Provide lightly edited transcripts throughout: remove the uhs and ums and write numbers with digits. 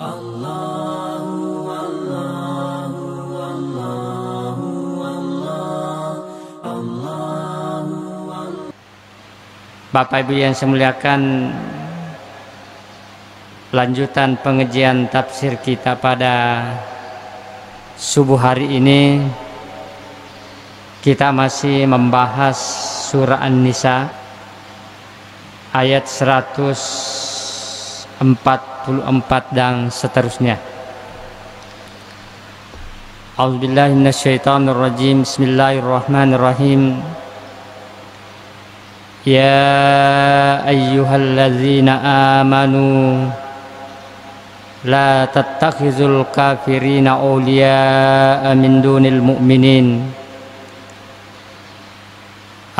Bapak Ibu yang saya muliakan, lanjutan pengajian tafsir kita pada subuh hari ini, kita masih membahas surah An-Nisa ayat 144 dan seterusnya. A'udzubillahi minasyaitonirrajim. Bismillahirrahmanirrahim. Ya ayyuhalladzina amanu la tattakhizul kafirina awliya'a min dunil mu'minin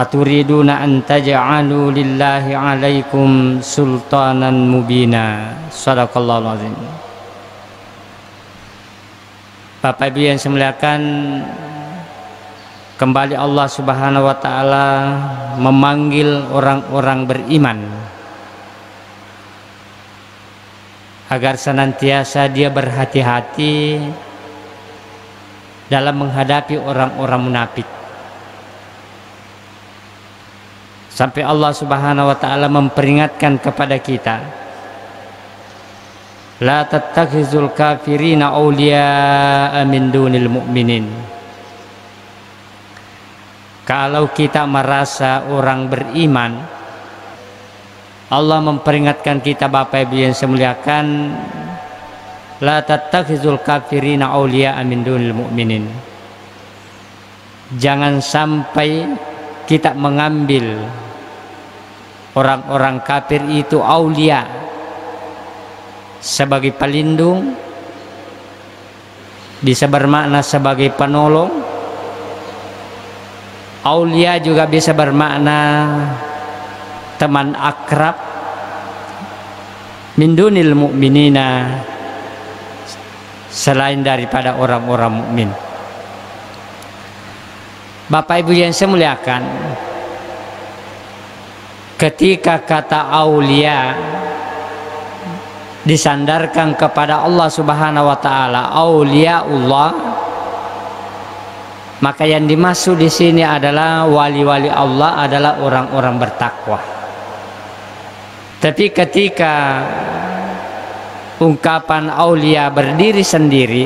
aturiduna an taj'alu lillahi 'alaikum sultanan mubina. Shadaqallahul azim. Bapak Ibu yang saya muliakan, kembali Allah Subhanahu wa ta'ala memanggil orang-orang beriman agar senantiasa dia berhati-hati dalam menghadapi orang-orang munafik. Sampai Allah Subhanahu wa ta'ala memperingatkan kepada kita, la tattakhizul kafirina awliya'a min dunil mu'minin. Kalau kita merasa orang beriman, Allah memperingatkan kita, Bapak Ibu yang saya muliakan, la tattakhizul kafirina awliya'a min dunil mu'minin. Jangan sampai kita mengambil orang-orang kafir itu aulia sebagai pelindung, bisa bermakna sebagai penolong. Aulia juga bisa bermakna teman akrab, min dunil mu'minina, selain daripada orang-orang mukmin. Bapak Ibu yang saya muliakan, ketika kata aulia disandarkan kepada Allah Subhanahu wa ta'ala, auliaullah, maka yang dimaksud di sini adalah wali-wali Allah adalah orang-orang bertakwa. Tapi ketika ungkapan aulia berdiri sendiri,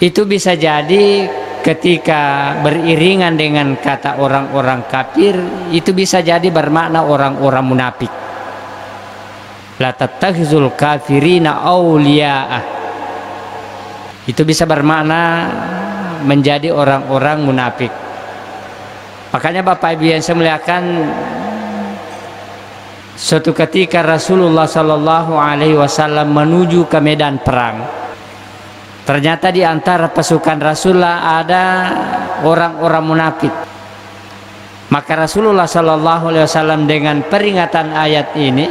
itu bisa jadi ketika beriringan dengan kata orang-orang kafir, itu bisa jadi bermakna orang-orang munafik. La tattakhizul kafirina awliya'a, itu bisa bermakna menjadi orang-orang munafik. Makanya Bapak Ibu yang saya muliakan, suatu ketika Rasulullah Shallallahu Alaihi Wasallam menuju ke medan perang, ternyata di antara pasukan Rasulullah ada orang-orang munafik. Maka Rasulullah Shallallahu Alaihi Wasallam dengan peringatan ayat ini,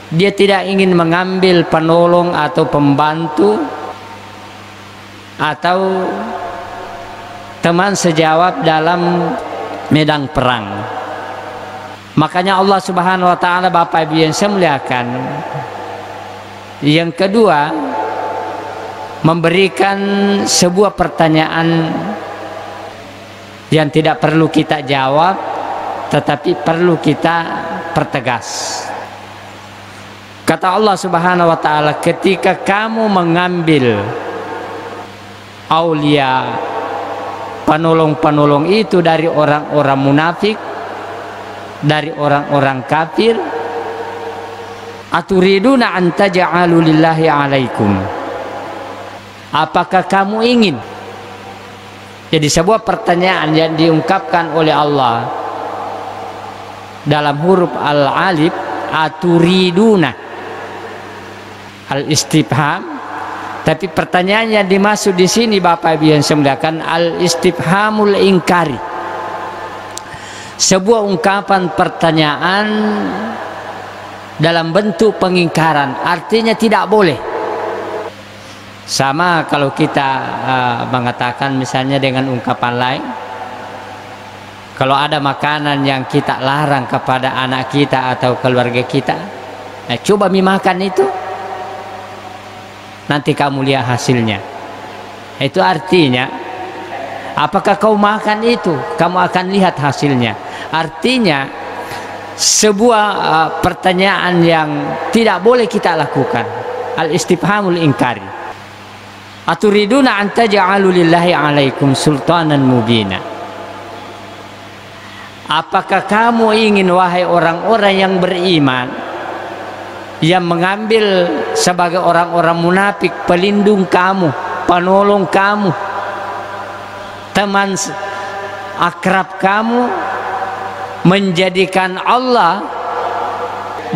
dia tidak ingin mengambil penolong atau pembantu atau teman sejawat dalam medan perang. Makanya Allah Subhanahu wa ta'ala, Bapak Ibu yang saya muliakan, yang kedua memberikan sebuah pertanyaan yang tidak perlu kita jawab, tetapi perlu kita pertegas. Kata Allah Subhanahu wa ta'ala, ketika kamu mengambil aulia, penolong-penolong itu dari orang-orang munafik, dari orang-orang kafir, aturiduna an taj'alu lillahi 'alaikum, apakah kamu ingin? Jadi sebuah pertanyaan yang diungkapkan oleh Allah dalam huruf al-alif, aturiduna, al-istifham. Tapi pertanyaan yang dimaksud di sini, Bapak Ibu yang saya muliakan, al-istifhamul ingkari, sebuah ungkapan pertanyaan dalam bentuk pengingkaran, artinya tidak boleh. Sama kalau kita mengatakan misalnya dengan ungkapan lain, kalau ada makanan yang kita larang kepada anak kita atau keluarga kita, Coba makan itu, nanti kamu lihat hasilnya. Itu artinya, apakah kau makan itu, kamu akan lihat hasilnya. Artinya sebuah pertanyaan yang tidak boleh kita lakukan, al-istifhamul inkari. Aturiduna an taj'alu lillahi 'alaikum sultanan mubina. Apakah kamu ingin, wahai orang-orang yang beriman, yang mengambil sebagai orang-orang munafik pelindung kamu, penolong kamu, teman akrab kamu, menjadikan Allah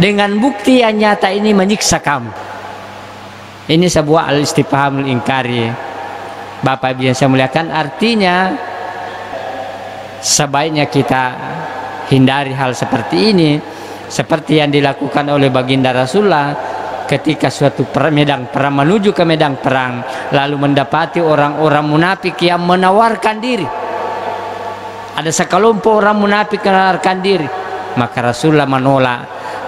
dengan bukti yang nyata ini menyiksa kamu? Ini sebuah al-istifhamul inkari. Bapak Ibu yang saya muliakan, artinya sebaiknya kita hindari hal seperti ini, seperti yang dilakukan oleh baginda Rasulullah ketika suatu medan perang, menuju ke medan perang, lalu mendapati orang-orang munafik yang menawarkan diri. Ada sekelompok orang munafik menawarkan diri, maka Rasulullah menolak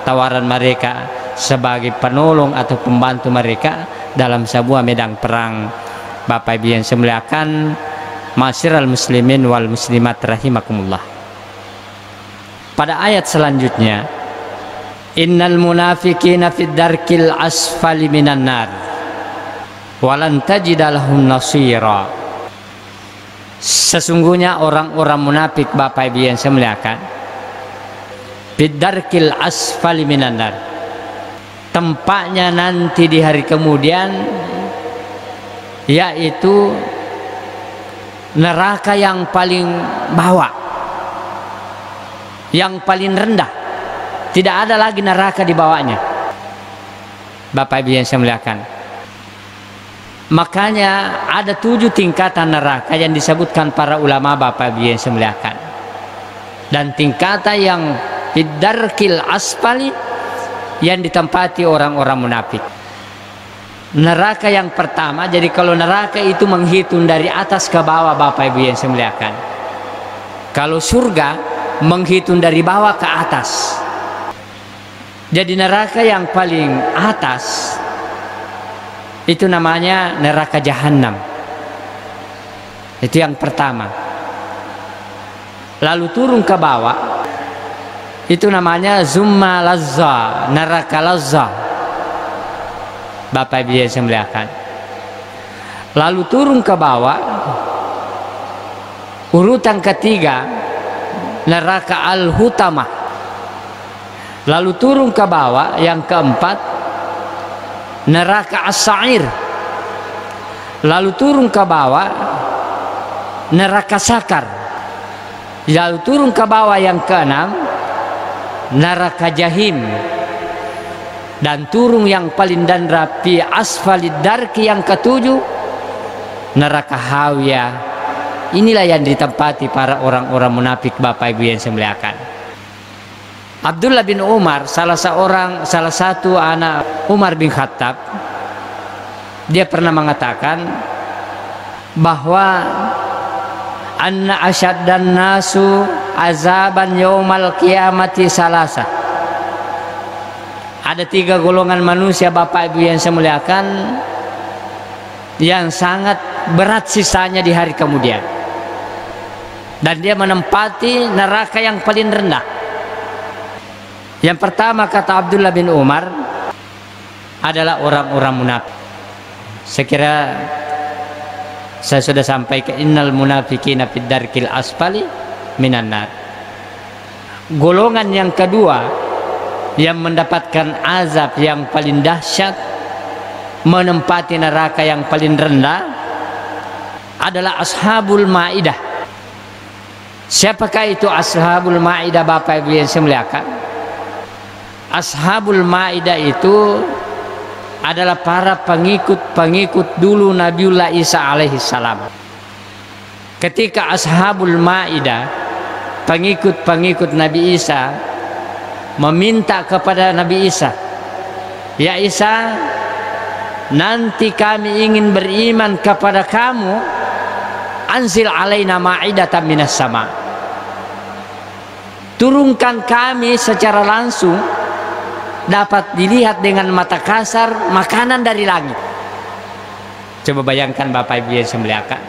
tawaran mereka sebagai penolong atau pembantu mereka dalam sebuah medan perang. Bapak Ibu yang saya muliakan, ma'asyiral muslimin wal muslimat rahimakumullah. Pada ayat selanjutnya, innal munafiqina fid darkil asfali minan nar walan tajida lahum nasira. Sesungguhnya orang-orang munafik, Bapak Ibu yang saya muliakan, fid darkil asfali minan nar, tempatnya nanti di hari kemudian yaitu neraka yang paling bawah, yang paling rendah. Tidak ada lagi neraka di bawahnya, Bapak Ibu yang saya muliakan. Makanya ada 7 tingkatan neraka yang disebutkan para ulama, Bapak Ibu yang saya muliakan. Dan tingkatan yang bidarkil asfali yang ditempati orang-orang munafik. Neraka yang pertama, jadi kalau neraka itu menghitung dari atas ke bawah, Bapak Ibu yang saya muliakan. Kalau surga menghitung dari bawah ke atas. Jadi neraka yang paling atas itu namanya neraka jahanam. Itu yang pertama. Lalu turun ke bawah, itu namanya zumma lazza, neraka lazza, Bapak Ibu yang saya muliakan. Lalu turun ke bawah, urutan ketiga neraka al-hutamah. Lalu turun ke bawah, yang keempat neraka as-sa'ir. Lalu turun ke bawah neraka sakar. Lalu turun ke bawah, yang keenam neraka jahim. Dan turun yang paling dan rapi asfalid darki, yang ketujuh neraka hawiyah. Inilah yang ditempati para orang-orang munafik, Bapak Ibu yang saya muliakan. Abdullah bin Umar, salah satu anak Umar bin Khattab, dia pernah mengatakan bahwa anna asyaddan nasu azaban yaumal qiyamati salasa. Ada 3 golongan manusia, Bapak Ibu yang saya muliakan, yang sangat berat sisanya di hari kemudian, dan dia menempati neraka yang paling rendah. Yang pertama, kata Abdullah bin Umar, adalah orang-orang munafik. Sekira saya sudah sampai ke innal munafiqina fid darkil asfali minan nar. Golongan yang kedua yang mendapatkan azab yang paling dahsyat, menempati neraka yang paling rendah, adalah ashabul maidah. Siapakah itu ashabul maidah, Bapak Ibu yang saya muliakan? Ashabul maidah itu adalah para pengikut dulu Nabiullah Isa alaihissalam. Ketika ashabul maidah, pengikut Nabi Isa, meminta kepada Nabi Isa, ya Isa, nanti kami ingin beriman kepada kamu, anzil alaina ma'idatan minas sama, turunkan kami secara langsung dapat dilihat dengan mata kasar makanan dari langit. Coba bayangkan Bapak Ibu yang saya muliakan,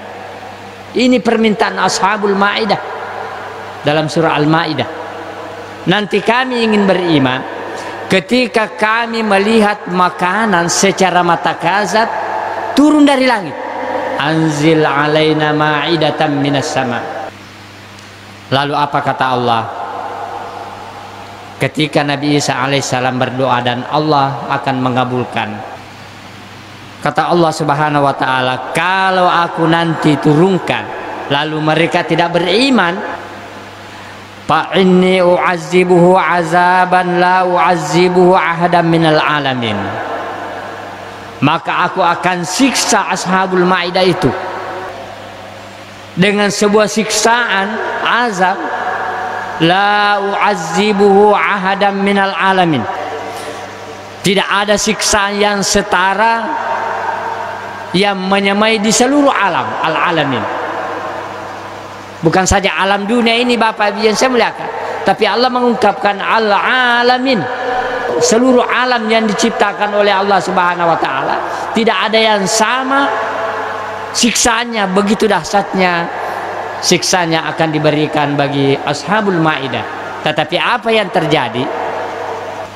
ini permintaan Ashabul Maidah dalam surah Al-Maidah. Nanti kami ingin beriman ketika kami melihat makanan secara mata kasar turun dari langit. Anzil alaina ma'idatan minas sama. Lalu apa kata Allah ketika Nabi Isa alaihissalam berdoa dan Allah akan mengabulkan? Kata Allah subhanahu wa ta'ala, kalau aku nanti turunkan lalu mereka tidak beriman, fa inni u'azzibuhu azaban la u'azzibuhu ahadan minal alamin, maka aku akan siksa Ashabul Maidah itu dengan sebuah siksaan azab la u'azzibuhu ahadan minal alamin. Tidak ada siksaan yang setara yang menyamai di seluruh alam, al-alamin. Bukan saja alam dunia ini Bapak Ibu yang saya muliakan, tapi Allah mengungkapkan al-alamin, seluruh alam yang diciptakan oleh Allah Subhanahu wa taala. Tidak ada yang sama siksaannya, begitu dahsyatnya siksanya akan diberikan bagi Ashabul Maidah. Tetapi apa yang terjadi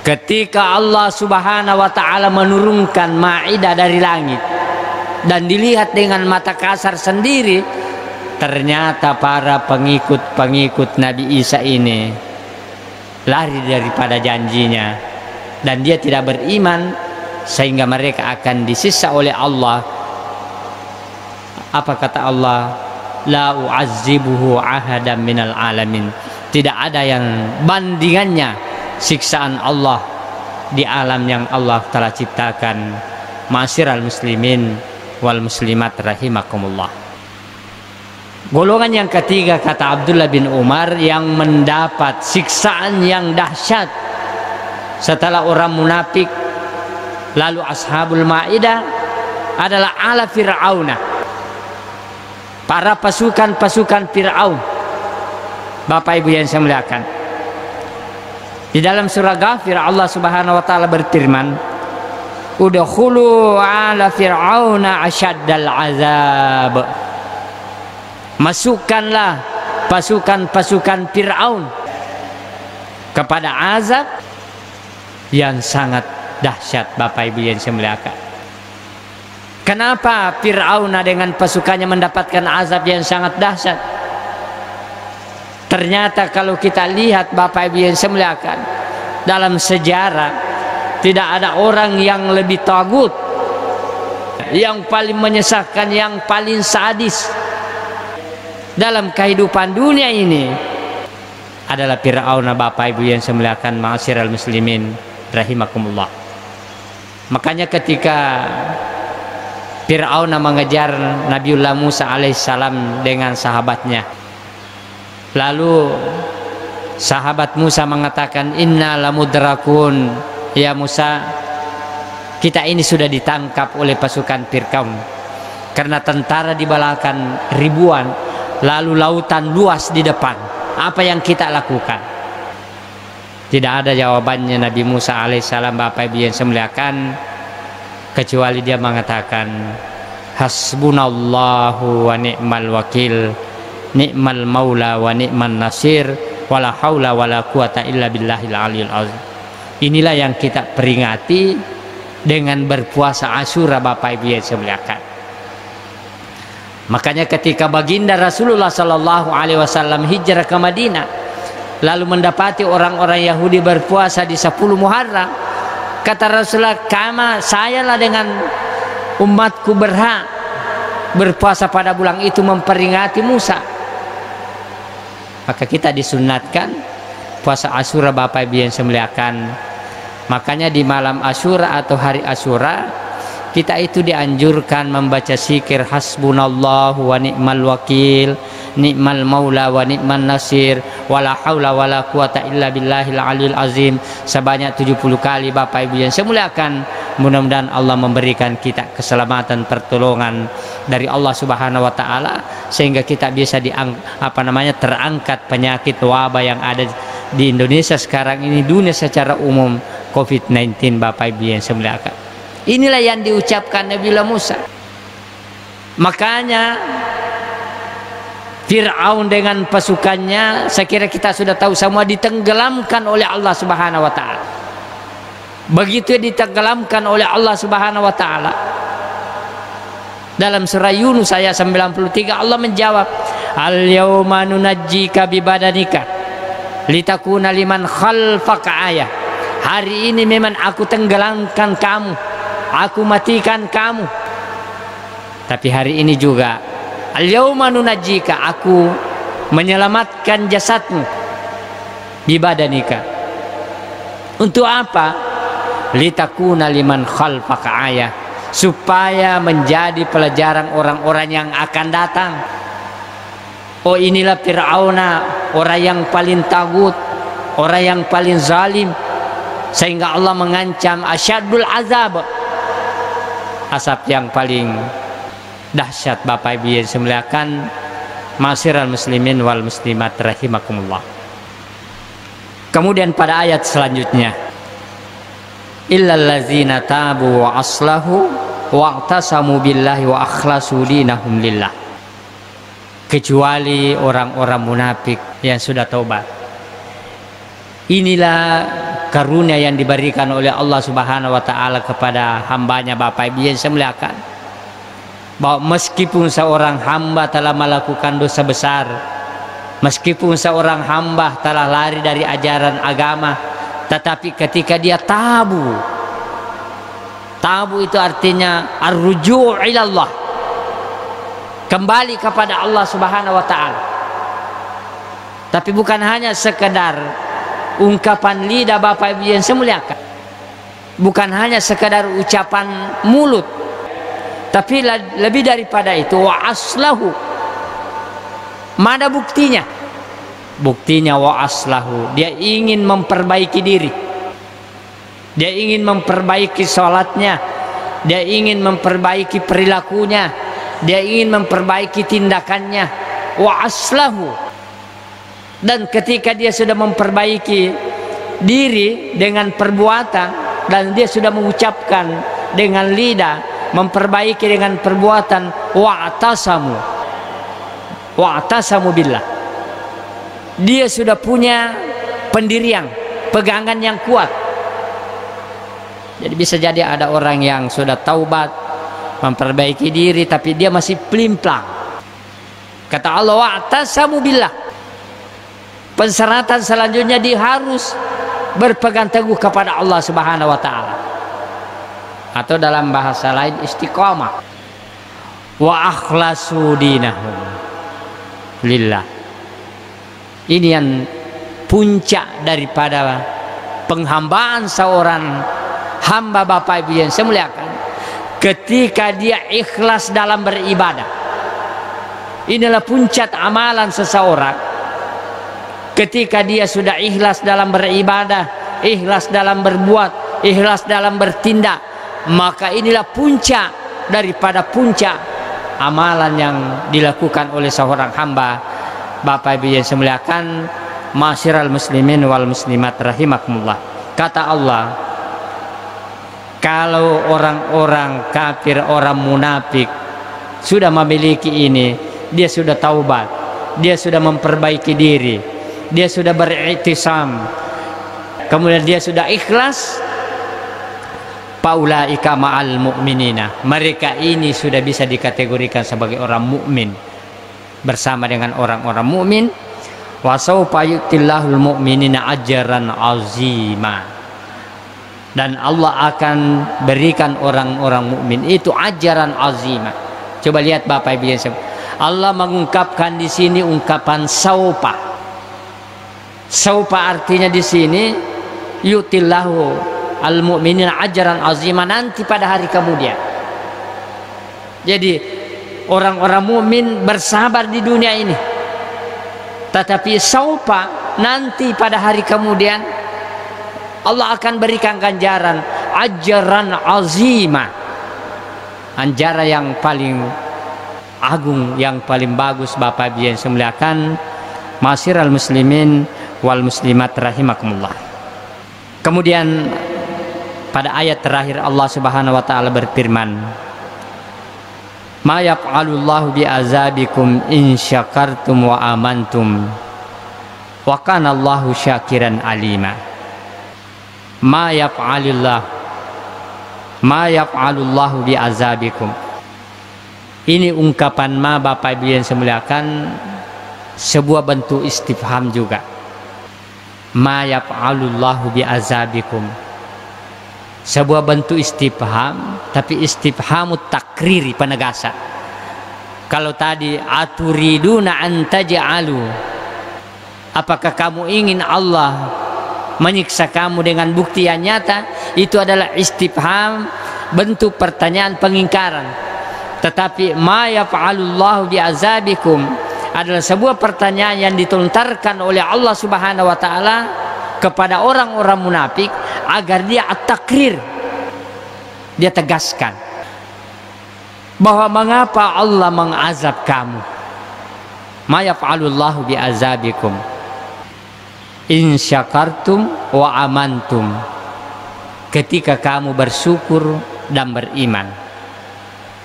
ketika Allah Subhanahu wa taala menurunkan Maidah dari langit dan dilihat dengan mata kasar sendiri, ternyata para pengikut Nabi Isa ini lari daripada janjinya dan dia tidak beriman, sehingga mereka akan disiksa oleh Allah. Apa kata Allah? La u'azzibuhu ahadan minal alamin. Tidak ada yang bandingannya siksaan Allah di alam yang Allah telah ciptakan. Ma'asyiral muslimin wal muslimat rahimakumullah. Golongan yang ketiga, kata Abdullah bin Umar, yang mendapat siksaan yang dahsyat setelah orang munafik lalu Ashabul Maidah adalah ala Fir'auna, para pasukan-pasukan Fir'aun. Bapak Ibu yang saya muliakan, di dalam surah Ghafir Allah Subhanahu wa taala berfirman, udkhulu ala fir'auna asyaddal azab. Masukkanlah pasukan-pasukan Fir'aun kepada azab yang sangat dahsyat. Bapak Ibu yang saya muliakan, kenapa Fir'aun dengan pasukannya mendapatkan azab yang sangat dahsyat? Ternyata kalau kita lihat Bapak Ibu yang saya muliakan, dalam sejarah tidak ada orang yang lebih tagut, yang paling menyesakkan, yang paling sadis dalam kehidupan dunia ini adalah Fir'aun. Bapak Ibu yang saya muliakan, ma'asyiral muslimin rahimakumullah. Makanya ketika Fir'aun mengejar Nabiullah Musa alaihissalam dengan sahabatnya, lalu sahabat Musa mengatakan, inna lamudrakun, ya Musa, kita ini sudah ditangkap oleh pasukan Fir'aun karena tentara di belakang ribuan, lalu lautan luas di depan. Apa yang kita lakukan? Tidak ada jawabannya Nabi Musa alaihissalam, Bapak Ibu yang saya muliakan, kecuali dia mengatakan, hasbunallahu wa ni'mal wakil, ni'mal maula wa ni'man nasir, wala haula wala quwata illa billahil aliyil azim. Inilah yang kita peringati dengan berpuasa Asyura, Bapak Ibu yang saya muliakan. Makanya ketika baginda Rasulullah Sallallahu Alaihi Wasallam hijrah ke Madinah, lalu mendapati orang-orang Yahudi berpuasa di 10 Muharram, kata Rasulullah, sayalah dengan umatku berhak berpuasa pada bulan itu memperingati Musa. Maka kita disunatkan puasa Asyura, Bapak Ibu yang saya muliakan. Makanya di malam Asyura atau hari Asyura, kita itu dianjurkan membaca zikir hasbunallahu wa ni'mal wakil, ni'mal maula wa ni'man nasir, wala haula wala quwata illa billahil aliyil azim, sebanyak 70 kali. Bapak Ibu yang saya muliakan, mudah-mudahan Allah memberikan kita keselamatan, pertolongan dari Allah Subhanahu wa taala, sehingga kita bisa terangkat penyakit wabah yang ada di Indonesia sekarang ini, dunia secara umum, COVID-19 Bapak Ibu yang semuliakan. Inilah yang diucapkan Nabi Musa. Makanya Fir'aun dengan pasukannya, saya kira kita sudah tahu semua, ditenggelamkan oleh Allah Subhanahu wa taala. Begitu ditenggelamkan oleh Allah Subhanahu wa taala, dalam surah Yunus ayat 93 Allah menjawab, al-yauma nunajjika bibadanika litakuna liman khalfaka ayah. Hari ini memang aku tenggelamkan kamu, aku matikan kamu. Tapi hari ini juga al-yauma nunajjika, aku menyelamatkan jasadmu bibadanika. Untuk apa? Litakuna liman khalfaka ayah, supaya menjadi pelajaran orang-orang yang akan datang. Oh, inilah Fir'auna, orang yang paling tagut, orang yang paling zalim, sehingga Allah mengancam asyadul azab, azab yang paling dahsyat. Bapak Ibu yang semuliakan, ma'asyiral muslimin wal muslimat rahimakumullah. Kemudian pada ayat selanjutnya, illal ladzina tabu wa aslahu wa'tasamu billahi wa akhlasu dinahum lillah. Kecuali orang-orang munafik yang sudah taubat. Inilah karunia yang diberikan oleh Allah Subhanahu wa taala kepada hambanya Bapak Ibu yang saya muliakan, bahwa meskipun seorang hamba telah melakukan dosa besar, meskipun seorang hamba telah lari dari ajaran agama, tetapi ketika dia tabu itu artinya ar-ruju' ilallah, kembali kepada Allah Subhanahu wa taala. Tapi bukan hanya sekedar ungkapan lidah Bapak Ibu yang saya muliakan, bukan hanya sekedar ucapan mulut, tapi lebih daripada itu, wa aslahu. Mana buktinya? Buktinya wa aslahu, dia ingin memperbaiki diri, dia ingin memperbaiki sholatnya, dia ingin memperbaiki perilakunya, dia ingin memperbaiki tindakannya. Wa aslahu. Dan ketika dia sudah memperbaiki diri dengan perbuatan, dan dia sudah mengucapkan dengan lidah, memperbaiki dengan perbuatan, wa'tasamu billah, dia sudah punya pendirian, pegangan yang kuat. Jadi bisa jadi ada orang yang sudah taubat, memperbaiki diri, tapi dia masih pelimplang. Kata Allah, wa'tasamu billah, persyaratan selanjutnya dia harus berpegang teguh kepada Allah Subhanahu wa taala, atau dalam bahasa lain istiqamah. Wa akhlasu dinahum lillah. Ini yang puncak daripada penghambaan seorang hamba Bapak Ibu yang saya muliakan, ketika dia ikhlas dalam beribadah. Inilah puncak amalan seseorang. Ketika dia sudah ikhlas dalam beribadah, ikhlas dalam berbuat, ikhlas dalam bertindak, maka inilah puncak daripada puncak amalan yang dilakukan oleh seorang hamba Bapak Ibu yang saya muliakan, ma'asyiral muslimin wal muslimat rahimakumullah. Kata Allah, kalau orang-orang kafir, orang munafik sudah memiliki ini, dia sudah taubat, dia sudah memperbaiki diri, dia sudah beriktisam, kemudian dia sudah ikhlas, paulaika ma'al mu'minina, mereka ini sudah bisa dikategorikan sebagai orang mukmin bersama dengan orang-orang mukmin. Wa sawfa yu'tillahul mu'minina ajran azima, dan Allah akan berikan orang-orang mukmin itu ajaran azima. Coba lihat Bapak Ibu yang Allah mengungkapkan di sini ungkapan saupa. Saupa artinya di sini yu'tillahu al mu'minina ajran azima, nanti pada hari kemudian. Jadi orang-orang mukmin bersabar di dunia ini, tetapi saupa nanti pada hari kemudian Allah akan berikan ganjaran ajaran azima, anjara yang paling agung, yang paling bagus. Bapak Ibu yang saya muliakan, ma'asyiral muslimin wal muslimat rahimakumullah. Kemudian pada ayat terakhir Allah Subhanahu wa taala berfirman, "Ma yaf'alullahu bi'azabikum in syakartum wa amantum wa kana Allahu syakiran alima." Ma yaf'alullahu bi'azabikum. Ini ungkapan ma, Bapak Ibu yang saya muliakan, sebuah bentuk istifham juga. Ma yaf'alullahu bi'azabikum, sebuah bentuk istifham, tapi istifhamut takriri, penegasan. Kalau tadi aturiduna an taj'alu, apakah kamu ingin Allah menyiksa kamu dengan bukti yang nyata, itu adalah istifham, bentuk pertanyaan pengingkaran. Tetapi ma yaf'alullahu bi'azabikum adalah sebuah pertanyaan yang dilontarkan oleh Allah Subhanahu wa taala kepada orang-orang munafik agar dia at-takrir, dia tegaskan bahwa mengapa Allah mengazab kamu. Ma yaf'alullahu bi'azabikum in syakartum wa amantum, ketika kamu bersyukur dan beriman.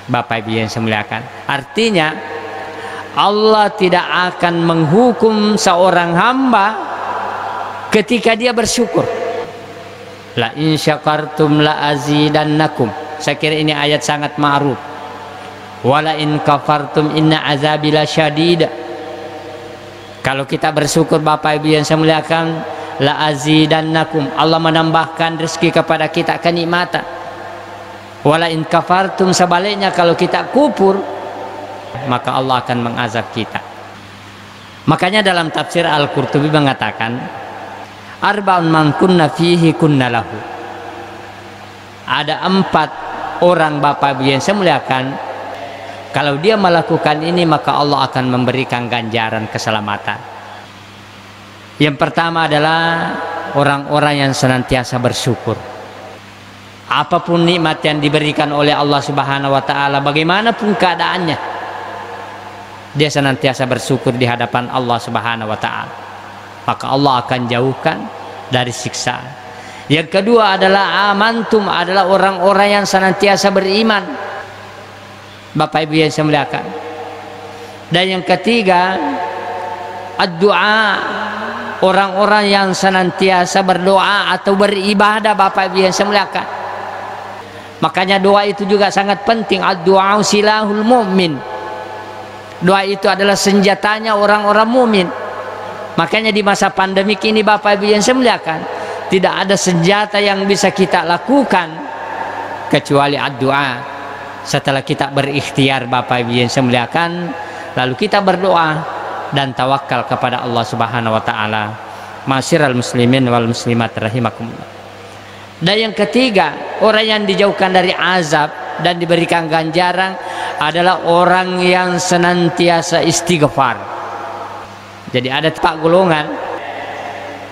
Bapak Ibu yang saya muliakan, artinya Allah tidak akan menghukum seorang hamba ketika dia bersyukur. La in syakartum la azidannakum. Saya kira ini ayat sangat ma'ruf. Wala in kafartum inna azabi lasyadid. Kalau kita bersyukur Bapak Ibu yang saya muliakan, la azidannakum, Allah menambahkan rezeki kepada kita, kenikmatan. Wala in kafartum, sebaliknya kalau kita kufur, maka Allah akan mengazab kita. Makanya dalam tafsir Al-Qurtubi mengatakan, arba'un man kunna fihi kunna lahu. Ada 4 orang Bapak Ibu yang saya muliakan, kalau dia melakukan ini maka Allah akan memberikan ganjaran keselamatan. Yang pertama adalah orang-orang yang senantiasa bersyukur. Apapun nikmat yang diberikan oleh Allah Subhanahu wa taala, bagaimanapun keadaannya, dia senantiasa bersyukur di hadapan Allah Subhanahu wa taala, maka Allah akan jauhkan dari siksaan. Yang kedua adalah amantum, adalah orang-orang yang senantiasa beriman, Bapak Ibu yang saya muliakan. Dan yang ketiga, ad-du'a, orang-orang yang senantiasa berdoa atau beribadah, Bapak Ibu yang saya muliakan. Makanya doa itu juga sangat penting. Ad-du'a silahul mu'min. Doa itu adalah senjatanya orang-orang mukmin. Makanya di masa pandemik ini Bapak Ibu yang saya muliakan, tidak ada senjata yang bisa kita lakukan kecuali ad-du'a. Setelah kita berikhtiar Bapak Ibu yang saya muliakan, lalu kita berdoa dan tawakal kepada Allah Subhanahu wa taala. Masyiral muslimin wal muslimat rahimakumullah. Dan yang ketiga, orang yang dijauhkan dari azab dan diberikan ganjaran adalah orang yang senantiasa istighfar. Jadi ada 4 golongan.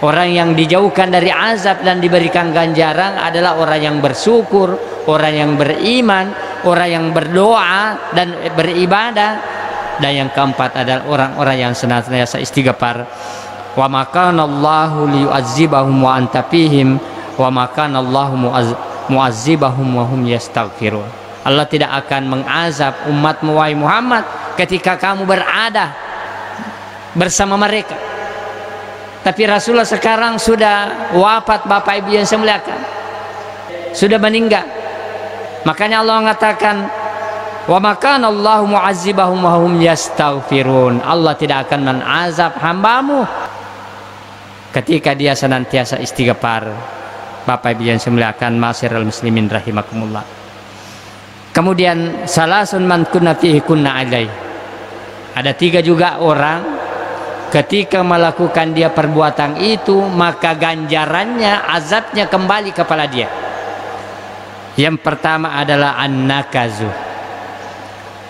Orang yang dijauhkan dari azab dan diberikan ganjaran adalah orang yang bersyukur, orang yang beriman, orang yang berdoa dan beribadah. Dan yang keempat adalah orang-orang yang senantiasa istighfar. Wa makanallahu liyu'adzibahum wa anta fihim wa makanallahu mu'adzibahum wa hum yastaghfirun. Allah tidak akan mengazab umatmu wahai Muhammad ketika kamu berada bersama mereka. Tapi Rasulullah sekarang sudah wafat Bapak Ibu yang saya muliakan, sudah meninggal. Makanya Allah mengatakan wa makanallahu mu'adzibahum wa hum yastaghfirun. Allah tidak akan mengazab hambamu ketika dia senantiasa istighfar. Bapak Ibu yang saya muliakan, masyiral muslimin rahimakumullah. Kemudian salasun man kunna fihi kunna alai. Ada 3 juga orang ketika melakukan dia perbuatan itu, maka ganjarannya, azabnya kembali kepada dia. Yang pertama adalah an-nakazu,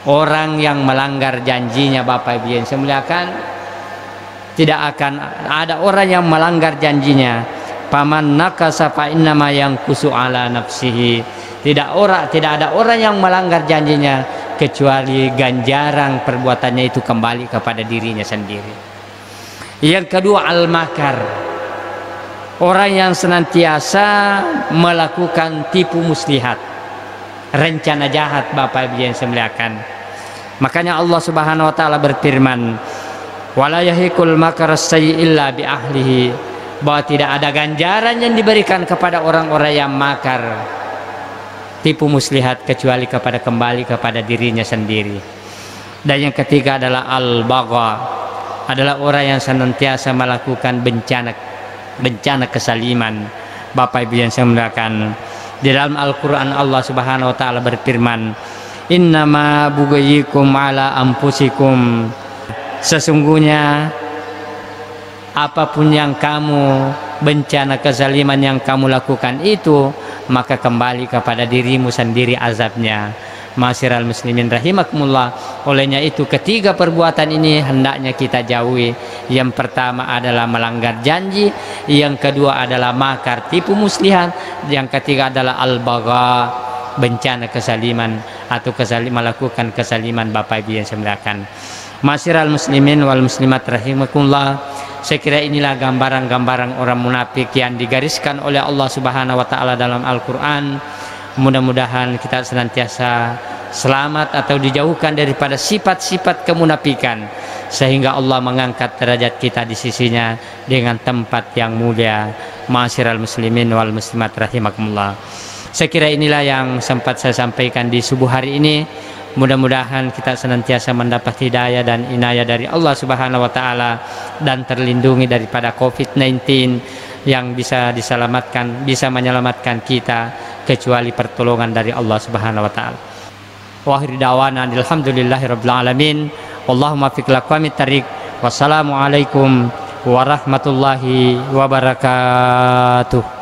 orang yang melanggar janjinya. Bapak Ibu yang saya muliakan, tidak akan ada orang yang melanggar janjinya. Paman nakasa fa innama yanqusu ala nafsihi. Tidak ada orang yang melanggar janjinya kecuali ganjaran perbuatannya itu kembali kepada dirinya sendiri. Yang kedua al-makar, orang yang senantiasa melakukan tipu muslihat, rencana jahat Bapak Ibu yang saya muliakan. Makanya Allah Subhanahu wa taala berfirman, wala yahiqul makra sayyi illa bi ahlihi, bahwa tidak ada ganjaran yang diberikan kepada orang-orang yang makar tipu muslihat kecuali kembali kepada dirinya sendiri. Dan yang ketiga adalah al-bagha, adalah orang yang senantiasa melakukan bencana kesaliman. Bapak Ibu yang saya muliakan, di dalam Al-Qur'an Allah Subhanahu wa taala berfirman, innama bughayikum ala anfusikum, sesungguhnya apapun yang kamu, bencana kezaliman yang kamu lakukan itu, maka kembali kepada dirimu sendiri azabnya. Ma'asyiral muslimin rahimakumullah. Olehnya itu ketiga perbuatan ini hendaknya kita jauhi. Yang pertama adalah melanggar janji, yang kedua adalah makar tipu muslihat, yang ketiga adalah al-bagha, bencana kesaliman atau melakukan kesaliman. Bapak Ibu yang saya muliakan, ma'asyiral muslimin wal muslimat rahimakumullah, saya kira inilah gambaran-gambaran orang munafik yang digariskan oleh Allah Subhanahu wa taala dalam Al-Qur'an. Mudah-mudahan kita senantiasa selamat atau dijauhkan daripada sifat-sifat kemunafikan, sehingga Allah mengangkat derajat kita di sisinya dengan tempat yang mulia. Ma'asyiral muslimin wal muslimat rahimakumullah, saya kira inilah yang sempat saya sampaikan di subuh hari ini. Mudah-mudahan kita senantiasa mendapat hidayah dan inayah dari Allah Subhanahu wa taala dan terlindungi daripada COVID-19 yang bisa menyelamatkan kita kecuali pertolongan dari Allah Subhanahu wa taala. Wa akhir da'wana alhamdulillahirabbil alamin. Allahumma fiq laqwamit tariq. Wassalamualaikum warahmatullahi wabarakatuh.